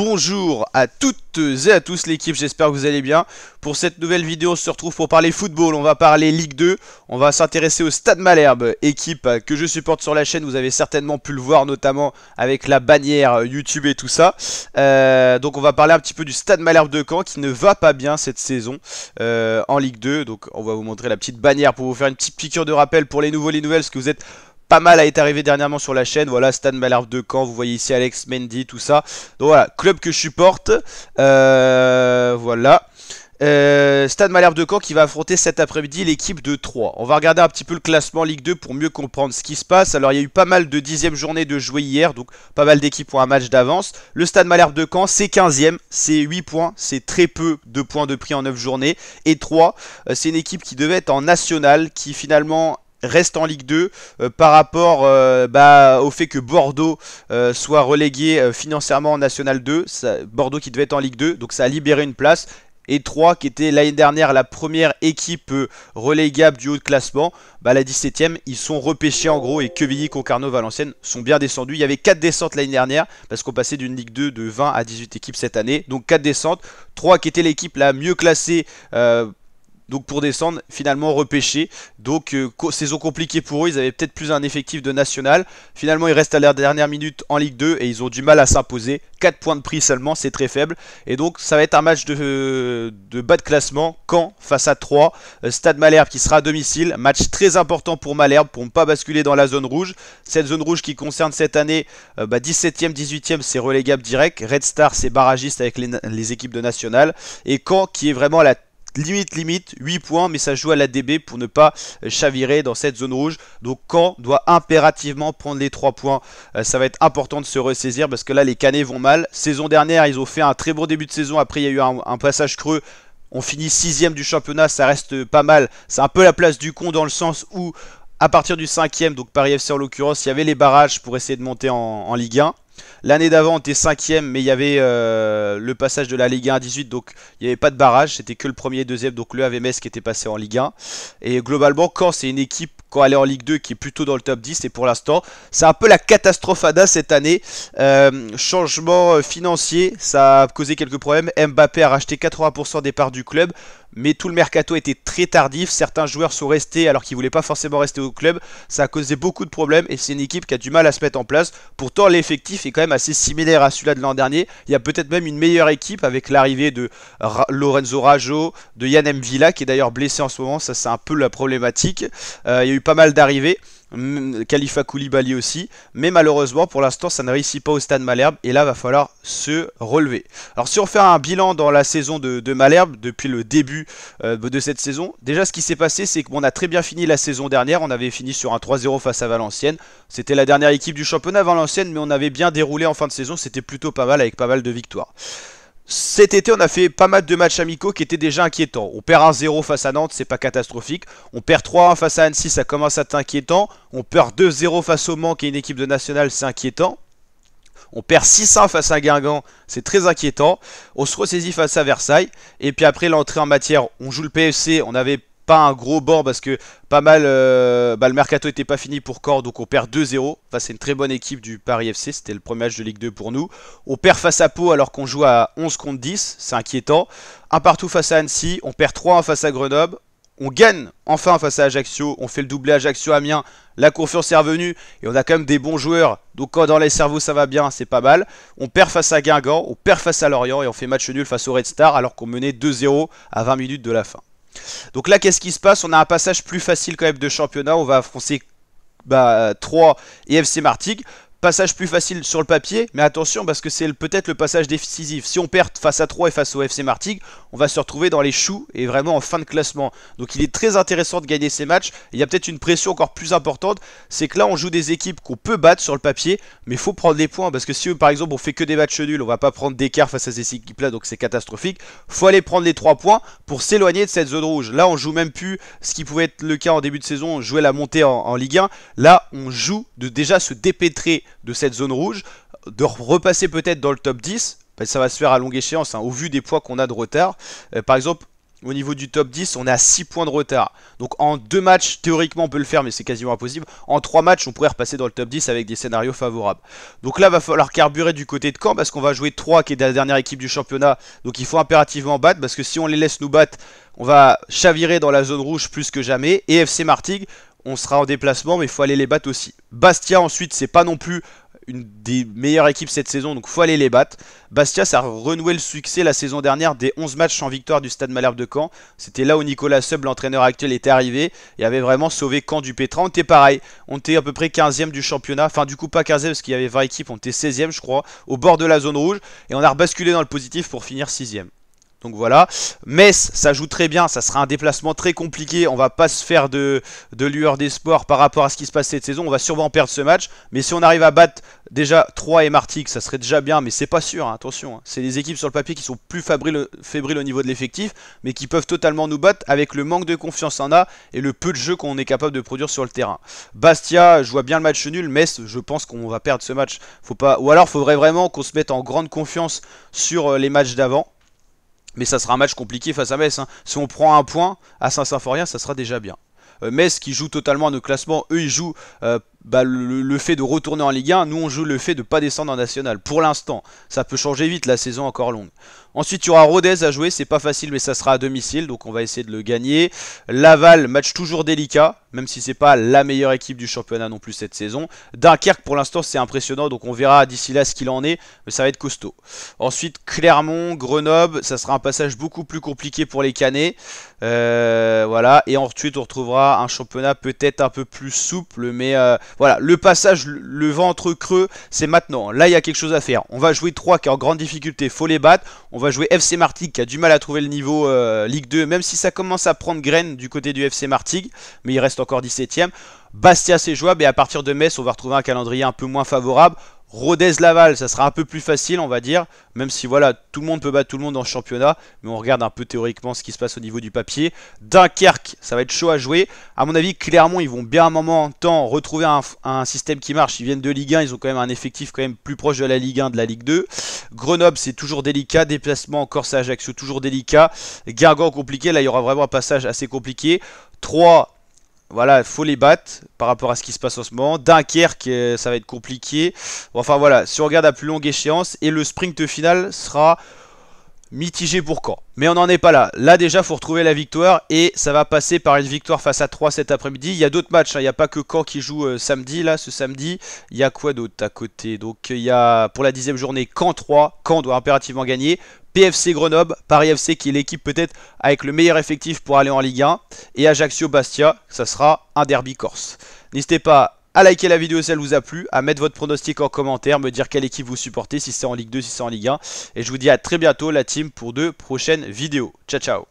Bonjour à toutes et à tous l'équipe, j'espère que vous allez bien. Pour cette nouvelle vidéo, on se retrouve pour parler football, on va parler Ligue 2. On va s'intéresser au Stade Malherbe, équipe que je supporte sur la chaîne. Vous avez certainement pu le voir, notamment avec la bannière YouTube et tout ça. Donc on va parler un petit peu du Stade Malherbe de Caen qui ne va pas bien cette saison en Ligue 2. Donc on va vous montrer la petite bannière pour vous faire une petite piqûre de rappel pour les nouveaux, les nouvelles, parce que vous êtes... pas mal a été arrivé dernièrement sur la chaîne. Voilà, Stade Malherbe de Caen. Vous voyez ici Alex Mendy, tout ça. Donc voilà, club que je supporte. Voilà. Stade Malherbe de Caen qui va affronter cet après-midi l'équipe de Troyes. On va regarder un petit peu le classement Ligue 2 pour mieux comprendre ce qui se passe. Alors il y a eu pas mal de 10e journée de jouer hier, donc pas mal d'équipes ont un match d'avance. Le Stade Malherbe de Caen c'est 15e, c'est 8 points, c'est très peu de points de prix en 9 journées. Et Troyes, c'est une équipe qui devait être en national, qui finalement reste en Ligue 2 par rapport au fait que Bordeaux soit relégué financièrement en National 2. Bordeaux qui devait être en Ligue 2, donc ça a libéré une place. Et Troyes, qui était l'année dernière la première équipe relégable du haut de classement, la 17ème, ils sont repêchés en gros. Et Quevilly, Concarneau, Valenciennes sont bien descendus. Il y avait 4 descentes l'année dernière, parce qu'on passait d'une Ligue 2 de 20 à 18 équipes cette année. Donc 4 descentes. Troyes qui était l'équipe la mieux classée donc pour descendre, finalement repêché. Donc saison compliquée pour eux, ils avaient peut-être plus un effectif de national. Finalement ils restent à la dernière minute en Ligue 2 et ils ont du mal à s'imposer. 4 points de prix seulement, c'est très faible. Et donc ça va être un match de bas de classement. Caen face à Troyes. Stade Malherbe qui sera à domicile. Match très important pour Malherbe pour ne pas basculer dans la zone rouge. Cette zone rouge qui concerne cette année 17ème, 18ème, c'est relégable direct. Red Star c'est barragiste avec les équipes de national. Et Caen qui est vraiment la limite, 8 points, mais ça joue à la DB pour ne pas chavirer dans cette zone rouge. Donc Caen doit impérativement prendre les 3 points. Ça va être important de se ressaisir parce que là les Canets vont mal. Saison dernière ils ont fait un très bon début de saison, après il y a eu un passage creux. On finit 6ème du championnat, ça reste pas mal. C'est un peu la place du con dans le sens où à partir du 5ème, donc Paris FC en l'occurrence, il y avait les barrages pour essayer de monter en Ligue 1. L'année d'avant, on était 5ème, mais il y avait le passage de la Ligue 1 à 18, donc il n'y avait pas de barrage, c'était que le premier et deuxième, donc le AVMS qui était passé en Ligue 1. Et globalement, Caen, c'est une équipe, quand elle est en Ligue 2, qui est plutôt dans le top 10, et pour l'instant, c'est un peu la catastrophada cette année. Changement financier, ça a causé quelques problèmes. Mbappé a racheté 80% des parts du club, mais tout le mercato était très tardif. Certains joueurs sont restés alors qu'ils ne voulaient pas forcément rester au club. Ça a causé beaucoup de problèmes et c'est une équipe qui a du mal à se mettre en place. Pourtant, l'effectif est quand même assez similaire à celui-là de l'an dernier. Il y a peut-être même une meilleure équipe avec l'arrivée de Lorenzo Rajo, de Yann M'Vila qui est d'ailleurs blessé en ce moment. Ça, c'est un peu la problématique. Il y a eu pas mal d'arrivées. Khalifa Koulibaly aussi, mais malheureusement pour l'instant ça ne réussit pas au Stade Malherbe et là va falloir se relever. Alors si on fait un bilan dans la saison de Malherbe depuis le début de cette saison, déjà ce qui s'est passé c'est qu'on a très bien fini la saison dernière. On avait fini sur un 3-0 face à Valenciennes, c'était la dernière équipe du championnat Valenciennes, mais on avait bien déroulé en fin de saison, c'était plutôt pas mal avec pas mal de victoires. Cet été, on a fait pas mal de matchs amicaux qui étaient déjà inquiétants. On perd 1-0 face à Nantes, c'est pas catastrophique. On perd 3-1 face à Annecy, ça commence à être inquiétant. On perd 2-0 face au Mans, qui est une équipe de nationale, c'est inquiétant. On perd 6-1 face à Guingamp, c'est très inquiétant. On se ressaisit face à Versailles. Et puis après l'entrée en matière, on joue le PFC, on avait pas un gros banc parce que pas mal le mercato était pas fini pour Caen, donc on perd 2-0. Enfin, c'est une très bonne équipe du Paris FC, c'était le premier match de Ligue 2 pour nous. On perd face à Pau alors qu'on joue à 11 contre 10, c'est inquiétant. Un partout face à Annecy, on perd 3-1 face à Grenoble. On gagne enfin face à Ajaccio, on fait le doublé Ajaccio-Amiens, la confiance est revenue et on a quand même des bons joueurs. Donc quand dans les cerveaux ça va bien, c'est pas mal. On perd face à Guingamp, on perd face à Lorient et on fait match nul face au Red Star alors qu'on menait 2-0 à 20 minutes de la fin. Donc là qu'est-ce qui se passe? On a un passage plus facile quand même de championnat. On va affronter Troyes et FC Martigues. Passage plus facile sur le papier, mais attention parce que c'est peut-être le passage décisif. Si on perd face à Troyes et face au FC Martigues, on va se retrouver dans les choux et vraiment en fin de classement. Donc il est très intéressant de gagner ces matchs. Il y a peut-être une pression encore plus importante, c'est que là on joue des équipes qu'on peut battre sur le papier, mais il faut prendre les points parce que si par exemple on fait que des matchs nuls, on va pas prendre d'écart face à ces équipes-là, donc c'est catastrophique. Faut aller prendre les 3 points pour s'éloigner de cette zone rouge. Là on joue même plus ce qui pouvait être le cas en début de saison, on jouait la montée en Ligue 1. Là on joue de déjà se dépêtrer de cette zone rouge, de repasser peut-être dans le top 10, ça va se faire à longue échéance, hein, au vu des points qu'on a de retard. Par exemple, Au niveau du top 10, on est à 6 points de retard. Donc en 2 matchs, théoriquement on peut le faire, mais c'est quasiment impossible. En 3 matchs, on pourrait repasser dans le top 10 avec des scénarios favorables. Donc là, va falloir carburer du côté de Caen, parce qu'on va jouer 3 qui est la dernière équipe du championnat. Donc il faut impérativement battre, parce que si on les laisse nous battre, on va chavirer dans la zone rouge plus que jamais. Et FC Martigues, on sera en déplacement, mais il faut aller les battre aussi. Bastia ensuite, c'est pas non plus une des meilleures équipes cette saison, donc faut aller les battre. Bastia, ça a renoué le succès la saison dernière des 11 matchs sans victoire du Stade Malherbe de Caen. C'était là où Nicolas Seub, l'entraîneur actuel, était arrivé et avait vraiment sauvé Caen du pétrin. On était pareil, on était à peu près 15e du championnat, enfin du coup pas 15e parce qu'il y avait 20 équipes, on était 16e je crois, au bord de la zone rouge, et on a rebasculé dans le positif pour finir 6e. Donc voilà, Metz, ça joue très bien, ça sera un déplacement très compliqué, on va pas se faire de lueur d'espoir par rapport à ce qui se passe cette saison, on va sûrement perdre ce match, mais si on arrive à battre déjà 3 et Martigues, ça serait déjà bien, mais c'est pas sûr, hein, attention, hein. C'est des équipes sur le papier qui sont plus fébriles au niveau de l'effectif, mais qui peuvent totalement nous battre avec le manque de confiance en a et le peu de jeu qu'on est capable de produire sur le terrain. Bastia, je vois bien le match nul, Metz, je pense qu'on va perdre ce match, faut pas, ou alors il faudrait vraiment qu'on se mette en grande confiance sur les matchs d'avant. Mais ça sera un match compliqué face à Metz, hein. Si on prend un point à Saint-Symphorien, ça sera déjà bien. Metz qui joue totalement à nos classements, eux ils jouent le fait de retourner en Ligue 1, nous on joue le fait de ne pas descendre en National. Pour l'instant, ça peut changer vite, la saison encore longue. Ensuite il y aura Rodez à jouer, c'est pas facile mais ça sera à domicile, donc on va essayer de le gagner. Laval, match toujours délicat, même si c'est pas la meilleure équipe du championnat non plus cette saison. Dunkerque pour l'instant c'est impressionnant, donc on verra d'ici là ce qu'il en est, mais ça va être costaud. Ensuite Clermont, Grenoble, ça sera un passage beaucoup plus compliqué pour les Canets. Voilà, et ensuite on retrouvera un championnat peut-être un peu plus souple, mais voilà, le passage, le ventre creux, c'est maintenant. Là, il y a quelque chose à faire. On va jouer 3 qui est en grande difficulté, faut les battre. On va jouer FC Martigues qui a du mal à trouver le niveau Ligue 2, même si ça commence à prendre graine du côté du FC Martigues, mais il reste encore 17ème. Bastia, c'est jouable, et à partir de Metz, on va retrouver un calendrier un peu moins favorable. Rodez-Laval, ça sera un peu plus facile, on va dire, même si voilà, tout le monde peut battre tout le monde dans le championnat, mais on regarde un peu théoriquement ce qui se passe au niveau du papier. Dunkerque, ça va être chaud à jouer. À mon avis, Clermont, ils vont bien un moment de temps retrouver un système qui marche. Ils viennent de Ligue 1, ils ont quand même un effectif quand même plus proche de la Ligue 1, de la Ligue 2. Grenoble, c'est toujours délicat. Déplacement en Corse à Ajaccio, toujours délicat. Guingamp, compliqué. Là, il y aura vraiment un passage assez compliqué. 3. Voilà, il faut les battre par rapport à ce qui se passe en ce moment. Dunkerque, ça va être compliqué. Enfin voilà, si on regarde à plus longue échéance, et le sprint final sera mitigé pour Caen. Mais on n'en est pas là. Là déjà, il faut retrouver la victoire, et ça va passer par une victoire face à 3 cet après-midi. Il y a d'autres matchs, hein. Il n'y a pas que Caen qui joue samedi, là, ce samedi. Il y a quoi d'autre à côté? Donc il y a pour la 10e journée Caen 3. Caen doit impérativement gagner. PFC Grenoble, Paris FC qui est l'équipe peut-être avec le meilleur effectif pour aller en Ligue 1. Et Ajaccio Bastia, ça sera un derby corse. N'hésitez pas à liker la vidéo si elle vous a plu, à mettre votre pronostic en commentaire, me dire quelle équipe vous supportez, si c'est en Ligue 2, si c'est en Ligue 1. Et je vous dis à très bientôt la team pour de prochaines vidéos. Ciao ciao.